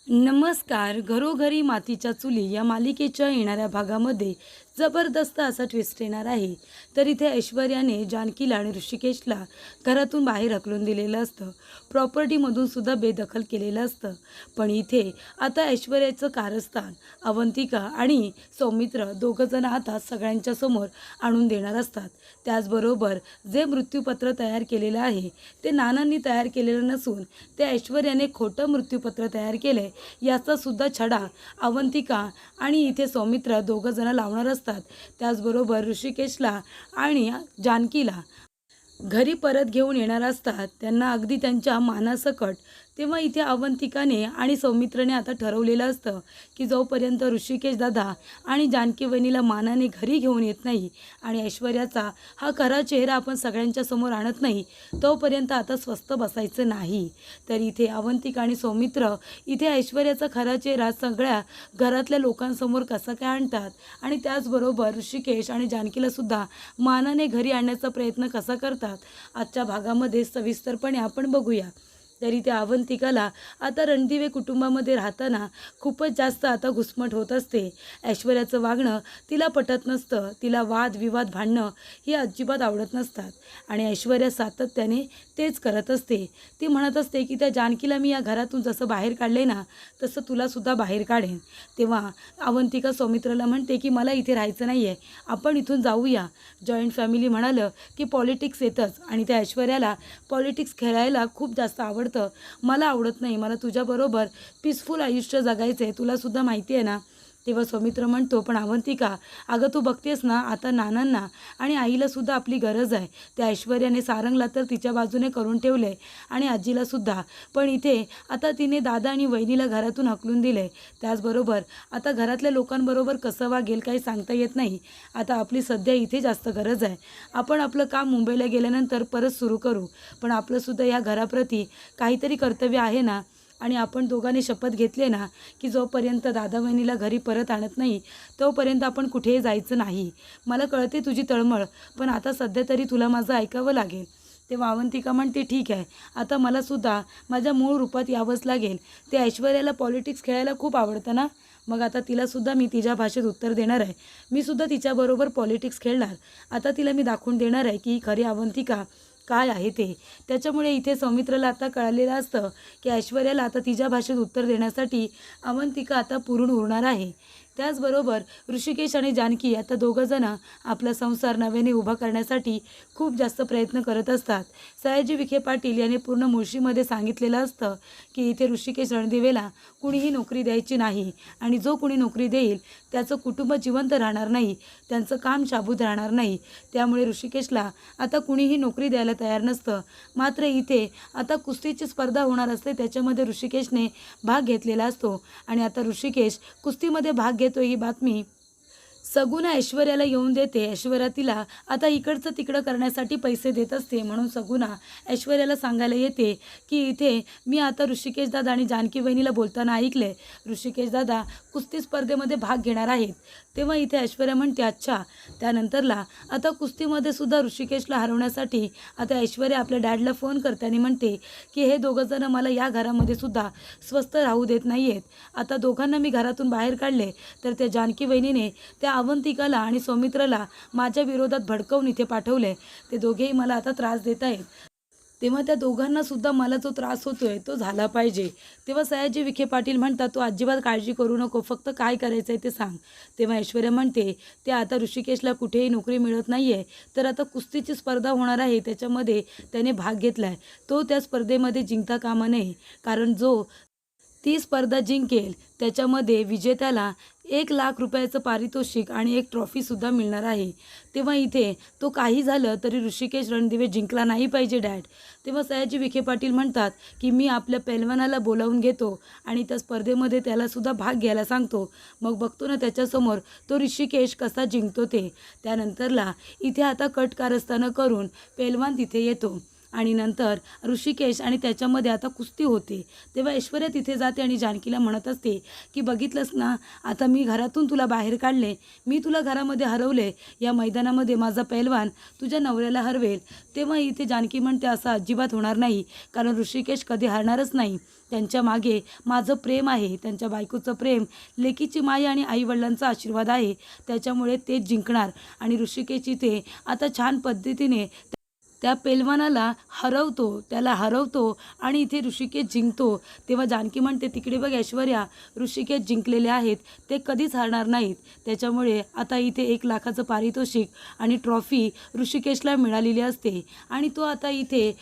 नमस्कार. घरोघरी मातीच्या चुली या मालिकेच्या येणाऱ्या भागामध्ये जबरदस्त असा ट्विस्ट येणार आहे. तर इथे ऐश्वर्याने जानकीला आणि ऋषिकेशला घरातून बाहेर हकलून दिलेलं असतं. प्रॉपर्टीमधून सुद्धा बेदखल केलेलं असतं. पण इथे आता ऐश्वर्याचं कारस्थान अवंतिका आणि सौमित्र दोघंजण आता सगळ्यांच्या समोर आणून देणार असतात. त्याचबरोबर जे मृत्यूपत्र तयार केलेलं आहे ते नानांनी तयार केलेलं नसून ते ऐश्वर्याने खोटं मृत्यूपत्र तयार केलं आहे याचा सुद्धा छडा अवंतिका आणि इथे सौमित्र दोघंजणं लावणार असतात. त्याचबरोबर ऋषिकेशला आणि जानकीला घरी परत घेऊन येणार असतात. त्यांना अगदी त्यांच्या मानासकट. तेव्हा इथे अवंतिकाने आणि सौमित्रने आता ठरवलेलं असतं की जोपर्यंत ऋषिकेश दादा आणि जानकी वहिनीला मानाने घरी घेऊन येत नाही आणि ऐश्वर्याचा हा खरा चेहरा आपण सगळ्यांच्या समोर आणत नाही तोपर्यंत आता स्वस्थ बसायचं नाही. तर इथे अवंतिका आणि सौमित्र इथे ऐश्वर्याचा खरा चेहरा सगळ्या घरातल्या लोकांसमोर कसा काय आणतात आणि त्याचबरोबर ऋषिकेश आणि जानकीलासुद्धा मानाने घरी आणण्याचा प्रयत्न कसा करतात आजच्या भागामध्ये सविस्तरपणे आपण बघूया. तरी त्या अवंतिकाला आता रणदिवे कुटुंबामध्ये राहताना खूपच जास्त आता घुसमट होत असते. ऐश्वर्याचं वागणं तिला पटत नसतं. तिला वादविवाद भांडणं ही अजिबात आवडत नसतात आणि ऐश्वर्या सातत्याने तेच करत असते. ती म्हणत असते की त्या जानकीला मी या घरातून जसं बाहेर काढले ना तसं तुलासुद्धा बाहेर काढेन. तेव्हा अवंतिका सौमित्राला म्हणते की मला इथे राहायचं नाही आहे, आपण इथून जाऊया. जॉईंट फॅमिली म्हणालं की पॉलिटिक्स येतंच आणि त्या ऐश्वर्याला पॉलिटिक्स खेळायला खूप जास्त आवडतं. मला आवडत नाही, मला तुझ्याबरोबर पीसफुल आयुष्य जगायचं आहे, तुलासुद्धा माहिती आहे ना. तेव्हा सौमित्र म्हणतो पण अवंतिका अगं तू बघतेस ना आता नानांना आणि आईलासुद्धा आपली गरज आहे. त्या ऐश्वर्याने सारंगला तर तिच्या बाजूने करून ठेवलं आहे आणि आजीलासुद्धा. पण इथे आता तिने दादा आणि वहिनीला घरातून हकलून दिलं आहे. त्याचबरोबर आता घरातल्या लोकांबरोबर कसं वागेल काही सांगता येत नाही. आता आपली सध्या इथे जास्त गरज आहे. आपण आपलं काम मुंबईला गेल्यानंतर परत सुरू करू, पण आपलंसुद्धा या घराप्रती काहीतरी कर्तव्य आहे ना. आणि आपण दोघांनी शपथ घेतले ना की जोपर्यंत दादा वहिनीला घरी परत आणत नाही तोपर्यंत आपण कुठेही जायचं नाही. मला कळते तुझी तळमळ, पण आता सध्या तरी तुला माझं ऐकावं लागेल. तेव्हा अवंतिका म्हणते ठीक आहे, आता मलासुद्धा माझ्या मूळ रूपात यावंच लागेल. ते ऐश्वर्याला पॉलिटिक्स खेळायला खूप आवडतं ना, मग आता तिलासुद्धा मी तिच्या भाषेत उत्तर देणार आहे. मी सुद्धा तिच्याबरोबर पॉलिटिक्स खेळणार. आता तिला मी दाखवून देणार आहे की ही खरी अवंतिका काय आहे ते. त्याच्यामुळे इथे सौमित्रला आता कळलेलं असतं की ऐश्वर्याला आता तिच्या भाषेत उत्तर देण्यासाठी अवंतिका आता पुरून उरणार आहे. त्याचबरोबर ऋषिकेश आणि जानकी आता दोघंजणं आपला संसार नव्याने उभा करण्यासाठी खूप जास्त प्रयत्न करत असतात. सयाजी विखे पाटील यांनी पूर्ण मुळशीमध्ये सांगितलेलं असतं की इथे ऋषिकेश रणदिवेला कुणीही नोकरी द्यायची नाही आणि जो कुणी नोकरी देईल त्याचं कुटुंब जिवंत राहणार नाही, त्यांचं काम शाबूत राहणार नाही. त्यामुळे ऋषिकेशला आता कुणीही नोकरी द्यायला तयार नसतं. मात्र इथे आता कुस्तीची स्पर्धा होणार असते, त्याच्यामध्ये ऋषिकेशने भाग घेतलेला असतो आणि आता ऋषिकेश कुस्तीमध्ये भाग घेतो ही बातमी सगुना ऐश्वर्याला येऊन देते. ऐश्वर्या तिला आता इकडचं तिकडं करण्यासाठी पैसे देत असते. म्हणून सगुना ऐश्वर्याला सांगायला येते की इथे मी आता ऋषिकेश दादा आणि जानकी वहिनीला बोलताना ऐकले ऋषिकेश दादा कुस्ती स्पर्धेमध्ये भाग घेणार आहेत. तेव्हा इथे ऐश्वर्या म्हणते अच्छा. त्यानंतरला आता कुस्तीमध्ये सुद्धा ऋषिकेशला हरवण्यासाठी आता ऐश्वर्या आपल्या डॅडला फोन करते आणि म्हणते की हे दोघंजणं मला या घरामध्ये सुद्धा स्वस्थ राहू देत नाही आहेत. आता दोघांना मी घरातून बाहेर काढले तर त्या जानकी वहिनीने त्या अवंतिकाला आणि सौमित्रला माझ्या विरोधात भडकवून इथे पाठवले. ते दोघेही मला आता त्रास देत आहेत. तेव्हा त्या दोघांनासुद्धा मला जो त्रास होतो आहे तो झाला पाहिजे. तेव्हा सयाजी विखे पाटील म्हणतात तू अजिबात काळजी करू नको, फक्त काय करायचं आहे ते सांग. तेव्हा ऐश्वर्या म्हणते ते आता ऋषिकेशला कुठेही नोकरी मिळत नाही आहे, तर आता कुस्तीची स्पर्धा होणार आहे त्याच्यामध्ये त्याने भाग घेतला आहे. तो त्या स्पर्धेमध्ये जिंकता कामा नये, कारण जो ती स्पर्धा जिंकेल त्याच्यामध्ये विजेत्याला 1,00,000 रुपयाचं पारितोषिक आणि एक ट्रॉफीसुद्धा मिळणार आहे. तेव्हा इथे तो काही झालं तरी ऋषिकेश रणदिवे जिंकला नाही पाहिजे डॅड. तेव्हा सयाजी विखे पाटील म्हणतात की मी आपल्या पैलवानाला बोलावून घेतो आणि त्या स्पर्धेमध्ये त्यालासुद्धा भाग घ्यायला सांगतो. मग बघतो ना त्याच्यासमोर तो ऋषिकेश कसा जिंकतो ते. त्यानंतरला इथे आता कट कारस्थानं करून पैलवान तिथे येतो आणि नंतर ऋषिकेश आणि त्याच्यामध्ये आता कुस्ती होते. तेव्हा ऐश्वर्या तिथे जाते आणि जानकीला म्हणत असते की बघितलंस ना, आता मी घरातून तुला बाहेर काढले, मी तुला घरामध्ये हरवले, या मैदानामध्ये माझा पैलवान तुझ्या नवऱ्याला हरवेल. तेव्हा इथे जानकी म्हणते असं अजिबात होणार नाही, कारण ऋषिकेश कधी हरणारच नाही. त्यांच्या मागे माझं प्रेम आहे, त्यांच्या बायकोचं प्रेम, लेकीची माया आणि आईवडिलांचा आशीर्वाद आहे, त्याच्यामुळे तेच जिंकणार. आणि ऋषिकेश इथे आता छान पद्धतीने त्या पेलवानाला त्याला हरवतो आणि इथे ऋषिकेश जिंकतो. तेव्हा जानकी म्हणते, तिकडे बघ ऐश्वर्या, ऋषिकेश जिंकलेले आहेत, ते कधीच हारणार नाहीत. त्याच्यामुळे आता इथे 1,00,000चं पारितोषिक आणि ट्रॉफी ऋषिकेशला मिळालेली असते. आणि तो आता इथे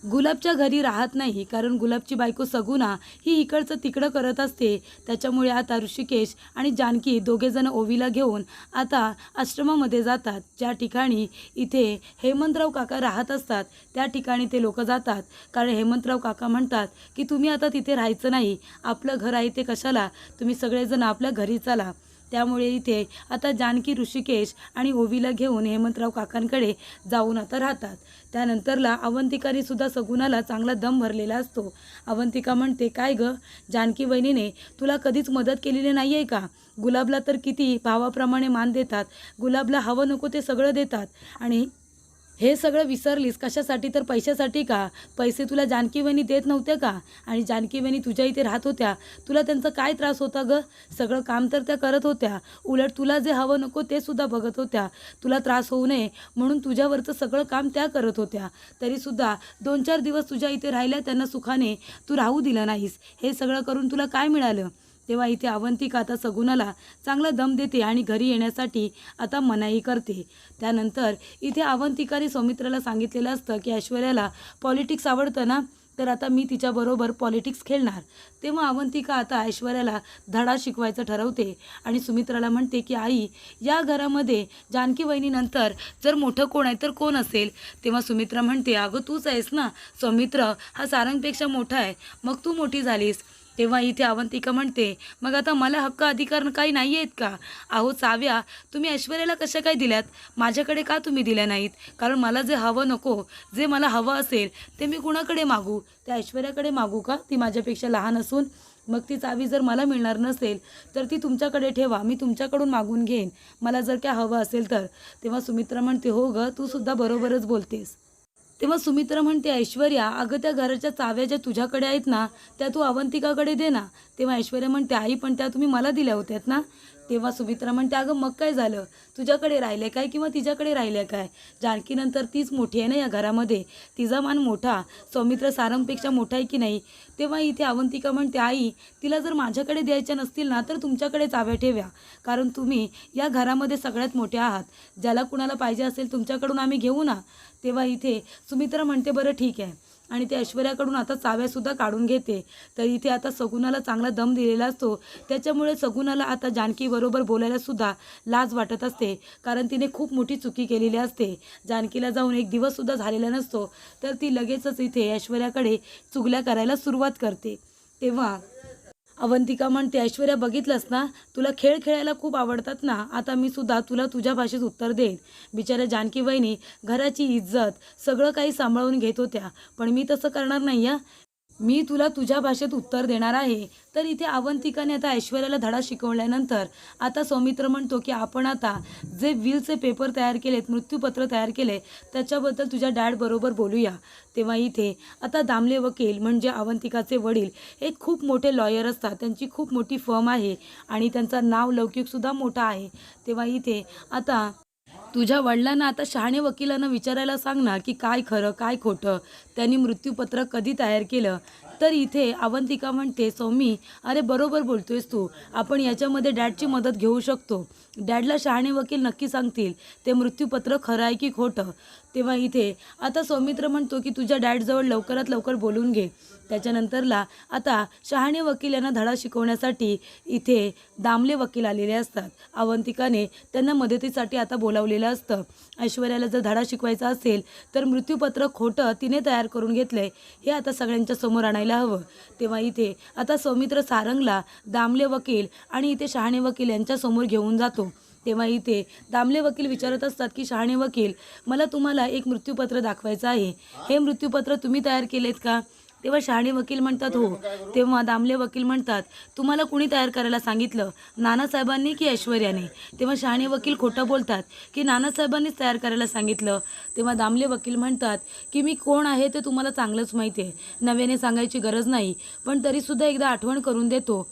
गुलाबच्या घरी राहत नाही, कारण गुलाबची बायको सगुना ही इकडचं तिकडं करत असते. त्याच्यामुळे आता ऋषिकेश आणि जानकी दोघेजण ओवीला घेऊन आता आश्रमामध्ये जातात, ज्या ठिकाणी इथे हेमंतराव काका राहत असतात. त्या ठिकाणी ते लोक जातात, कारण हेमंतराव काका म्हणतात की तुम्ही आता तिथे राहायचं नाही, आपलं घर आहे ते कशाला, तुम्ही सगळेजण आपल्या घरी चला. त्यामुळे इथे आता जानकी ऋषिकेश आणि ओवीला घेऊन हेमंतराव काकांकडे जाऊन आता राहतात. त्यानंतरला अवंतिकाने सुद्धा सगुणाला चांगला दम भरलेला असतो. अवंतिका म्हणते, काय गं जानकी वहिनीने तुला कधीच मदत केलेली नाही आहे का? गुलाबला तर किती भावाप्रमाणे मान देतात, गुलाबला हवं नको ते सगळं देतात, आणि हे सगळं विसरलीस कशासाठी? तर पैशासाठी का? पैसे तुला जानकी वहिनी देत नव्हते का? आणि जानकी वहिनी तुझ्या इथे राहत होत्या, तुला त्यांचा काय त्रास होता गं? सगळं काम तर त्या करत होत्या, उलट तुला जे हवं नको ते सुद्धा बघत होत्या. तुला त्रास होऊ नये म्हणून तुझ्यावरचं सगळं काम त्या करत होत्या. तरीसुद्धा 2-4 दिवस तुझ्या इथे राहिल्या, त्यांना सुखाने तू राहू दिलं नाहीस. हे सगळं करून तुला काय मिळालं? तेव्हा इथे अवंतिका आता सगुणाला चांगला दम देते आणि घरी येण्यासाठी आता मनाई करते. त्यानंतर इथे अवंतिकाने सौमित्राला सांगितलेलं असतं की ऐश्वर्याला पॉलिटिक्स आवडतं ना, तर आता मी तिच्याबरोबर पॉलिटिक्स खेळणार. तेव्हा अवंतिका आता ऐश्वर्याला धडा शिकवायचं ठरवते आणि सुमित्राला म्हणते की आई, या घरामध्ये जानकी वहिनीनंतर जर मोठं कोण आहे तर कोण असेल? तेव्हा सुमित्रा म्हणते, अगं तूच आहेस ना, सौमित्र हा सारंगपेक्षा मोठा आहे, मग तू मोठी झालीस. तेव्हा इथे अवंतिका म्हणते, मग आता मला हक्क अधिकार काही नाही आहेत का? अहो चाव्या, तुम्ही ऐश्वर्याला कशा काय दिल्यात, माझ्याकडे का तुम्ही दिल्या नाहीत? कारण मला जे हवं नको, जे मला हवं असेल ते मी कुणाकडे मागू? त्या ऐश्वर्याकडे मागू का? ती माझ्यापेक्षा लहान असून. मग ती चावी जर मला मिळणार नसेल तर ती तुमच्याकडे ठेवा, मी तुमच्याकडून मागून घेईन, मला जर काय हवं असेल तर. तेव्हा सुमित्रा म्हणते, हो गं, तू सुद्धा बरोबरच बोलतेस. तेव्हा सुमित्रा म्हणते, ऐश्वर्या, अगं त्या घराच्या चाव्या ज्या तुझ्याकडे आहेत ना, त्या तू अवंतिकाकडे दे ना. तेव्हा ऐश्वर्या म्हणते, आई पण त्या तुम्ही मला दिल्या होत्यात ना. तेव्हा सुमित्रा म्हणते, अगं मग काय झालं, तुझ्याकडे राहिले काय किंवा तिच्याकडे राहिले काय? जानकीनंतर तीच मोठी आहे ना या घरामध्ये, तिचा मान मोठा, सौमित्र सारंगपेक्षा मोठा आहे की नाही? तेव्हा इथे अवंतिका म्हणते, आई तिला जर माझ्याकडे द्यायच्या नसतील ना तर तुमच्याकडे चाव्या ठेव्या, कारण तुम्ही या घरामध्ये सगळ्यात मोठे आहात, ज्याला कुणाला पाहिजे असेल तुमच्याकडून आम्ही घेऊ ना. तेव्हा इथे सुमित्रा म्हणते, बरं ठीक आहे, आणि ते ऐश्वर्याकडून आता चाव्यासुद्धा काढून घेते. तर इथे आता सगुणाला चांगला दम दिलेला असतो, त्याच्यामुळे सगुणाला आता जानकीबरोबर बोलायलासुद्धा लाज वाटत असते, कारण तिने खूप मोठी चुकी केलेली असते. जानकीला जाऊन 1 दिवससुद्धा झालेला नसतो, तर ती लगेचच इथे ऐश्वर्याकडे चुगल्या करायला सुरुवात करते. तेव्हा अवंतिका म्हणते, ऐश्वर्या बघितलंस ना, तुला खेळ खेळायला खूप आवडतात ना, आता मी सुद्धा तुला तुझ्या भाषेत उत्तर देईन. बिचाऱ्या जानकी वहिनी घराची इज्जत सगळं काही सांभाळून घेत होत्या, पण मी तसं करणार नाही. मी तुला तुझ्या भाषेत उत्तर देणार आहे. तर इथे अवंतिकाने आता ऐश्वर्याला धडा शिकवल्यानंतर आता सौमित्र म्हणतो की आपण आता जे विलचे पेपर तयार केलेत, मृत्यूपत्र तयार केले, त्याच्याबद्दल तुझ्या डॅड बरोबर बोलूया. तेव्हा इथे आता दामले वकील म्हणजे अवंतिकाचे वडील हे खूप मोठे लॉयर असतात, त्यांची खूप मोठी फर्म आहे आणि त्यांचा नाव लौकिकसुद्धा मोठा आहे. तेव्हा इथे आता तुझ्या वडिलांना आता शहाणे वकिलांना विचारायला सांग ना की काय खरं काय खोटं, त्यांनी मृत्यूपत्र कधी तयार केलं. तर इथे अवंतिका म्हणते, सौमी, अरे बरोबर बोलतोयस तू, आपण याच्यामध्ये डॅडची मदत घेऊ शकतो. डॅडला शहाणे वकील नक्की सांगतील ते मृत्यूपत्र खरं आहे की खोटं. तेव्हा इथे आता सौमित्र म्हणतो की तुझ्या डॅडजवळ लवकरात लवकर बोलून घे. त्याच्यानंतरला आता शहाणे वकील यांना धडा शिकवण्यासाठी इथे दामले वकील आलेले असतात. अवंतिकाने त्यांना मदतीसाठी आता बोलावलेलं असतं. ऐश्वर्याला जर धडा शिकवायचा असेल तर मृत्यूपत्र खोटं तिने तयार करून घेतलंय हे आता सगळ्यांच्या समोर आणायला हवं. तेव्हा इथे आता सौमित्र सारंगला दामले वकील आणि इथे शहाणे वकील यांच्यासमोर घेऊन जातो. तेव्हा इथे दामले वकील विचारत असतात की शहाणे वकील, मला तुम्हाला एक मृत्यूपत्र दाखवायचं आहे, हे मृत्यूपत्र तुम्ही तयार केलेत का? तेव्हा शहाणे वकील म्हणतात हो. तेव्हा दामले वकील म्हणतात तुम्हाला कुणी तयार करायला सांगितलं, नानासाहेबांनी की ऐश्वर्याने? तेव्हा शहाणे वकील खोटं बोलतात की नानासाहेबांनीच तयार करायला सांगितलं. तेव्हा दामले वकील म्हणतात की मी कोण आहे ते तुम्हाला चांगलंच माहिती आहे, नव्याने सांगायची गरज नाही, पण तरीसुद्धा एकदा आठवण करून देतो.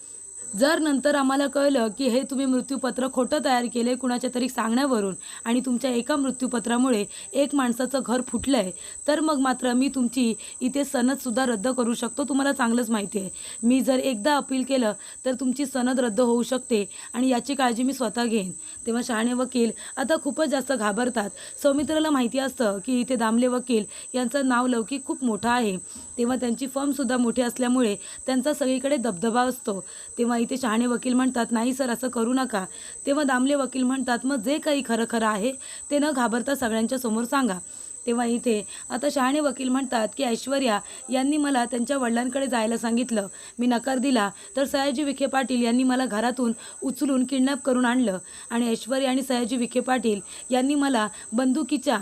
जर नंतर आम्हाला कळलं की हे तुम्ही मृत्यूपत्र खोटं तयार केले कुणाच्या तरी सांगण्यावरून आणि तुमच्या एका मृत्यूपत्रामुळे एक माणसाचं घर फुटलं आहे, तर मग मात्र मी तुमची इथे सनदसुद्धा रद्द करू शकतो. तुम्हाला चांगलंच माहिती आहे, मी जर एकदा अपील केलं तर तुमची सनद रद्द होऊ शकते आणि याची काळजी मी स्वतः घेईन. तेव्हा शहाणे वकील आता खूपच जास्त घाबरतात. सौमित्राला माहिती असतं की इथे दामले वकील यांचं नाव लौकिक खूप मोठं आहे. तेव्हा त्यांची फर्मसुद्धा मोठी असल्यामुळे त्यांचा सगळीकडे दबदबा असतो. तेव्हा इथे शहाणे वकील म्हणतात नाही सर, असं करू नका. तेव्हा दामले वकील म्हणतात मग जे काही खरं खरं आहे ते न घाबरता सगळ्यांच्या समोर सांगा. तेव्हा इथे आता शहाणे वकील म्हणतात की ऐश्वर्या यांनी मला त्यांच्या वडिलांकडे जायला सांगितलं, मी नकार दिला तर सयाजी विखे पाटील यांनी मला घरातून उचलून किडनॅप करून आणलं आणि ऐश्वर्या आणि सयाजी विखे पाटील यांनी मला बंदुकीच्या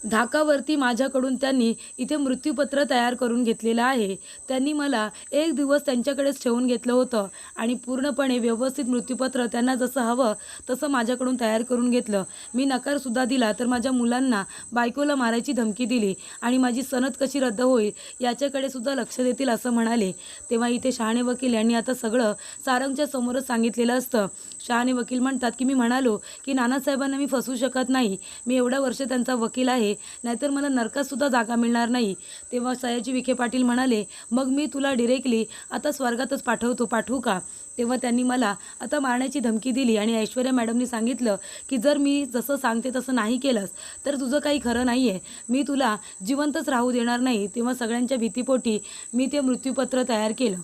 धाकावरती माझ्याकडून त्यांनी इथे मृत्यूपत्र तयार करून घेतलेलं आहे. त्यांनी मला एक दिवस त्यांच्याकडेच ठेवून घेतलं होतं आणि पूर्णपणे व्यवस्थित मृत्यूपत्र त्यांना जसं हवं तसं माझ्याकडून तयार करून घेतलं. मी नकारसुद्धा दिला तर माझ्या मुलांना, बायकोला मारायची धमकी दिली आणि माझी सनद कशी रद्द होईल याच्याकडे सुद्धा लक्ष देतील असं म्हणाले. तेव्हा इथे शहाणे वकील यांनी आता सगळं सारंगच्या समोरच सांगितलेलं असतं. शहाणे वकील म्हणतात की मी म्हणालो की नानासाहेबांना मी फसवू शकत नाही, मी एवढ्या वर्ष त्यांचा वकील आहे, नाहीतर मला नरकातसुद्धा जागा मिळणार नाही. तेव्हा सयाजी विखे पाटील म्हणाले मग मी तुला डिरेक्टली आता स्वर्गातच पाठवू का? तेव्हा त्यांनी मला आता मारण्याची धमकी दिली आणि ऐश्वर्या मॅडमनी सांगितलं की जर मी जसं सांगते तसं नाही केलंस तर तुझं काही खरं नाही आहे, मी तुला जिवंतच राहू देणार नाही. तेव्हा सगळ्यांच्या भीतीपोटी मी ते मृत्यूपत्र तयार केलं.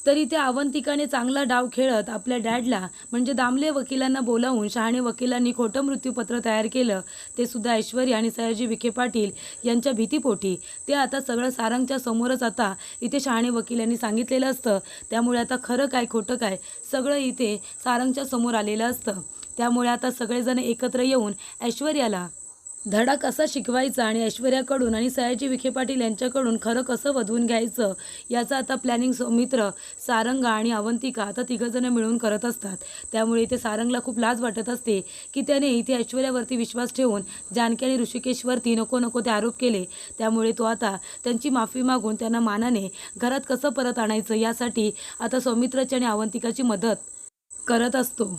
तरी त्या अवंतिकाने चांगला डाव खेळत आपल्या डॅडला म्हणजे दामले वकिलांना बोलावून शहाणे वकिलांनी खोटं मृत्यूपत्र तयार केलं, ते सुद्धा ऐश्वर्या आणि सयाजी विखे पाटील यांच्या भीतीपोटी. ते आता सगळं सारंगच्या समोरच आता इथे शहाणे वकिलांनी सांगितलेलं असतं. त्यामुळे आता खरं काय खोटं काय सगळं इथे सारंगच्या समोर आलेलं असतं. त्यामुळे आता सगळेजण एकत्र येऊन ऐश्वर्याला धडा कसा शिकवायचा आणि ऐश्वर्याकडून आणि सयाजी विखे पाटील यांच्याकडून खरं कसं वधवून घ्यायचं याचा आता प्लॅनिंग सौमित्र, सारंग आणि अवंतिका आता तिघंजणं मिळून करत असतात. त्यामुळे इथे सारंगला खूप लाज वाटत असते की त्याने इथे ऐश्वर्यावरती विश्वास ठेवून जानकी आणि ऋषिकेशवरती नको ते आरोप केले. त्यामुळे तो आता त्यांची माफी मागून त्यांना मानाने घरात कसं परत आणायचं यासाठी आता सौमित्राची आणि अवंतिकाची मदत करत असतो.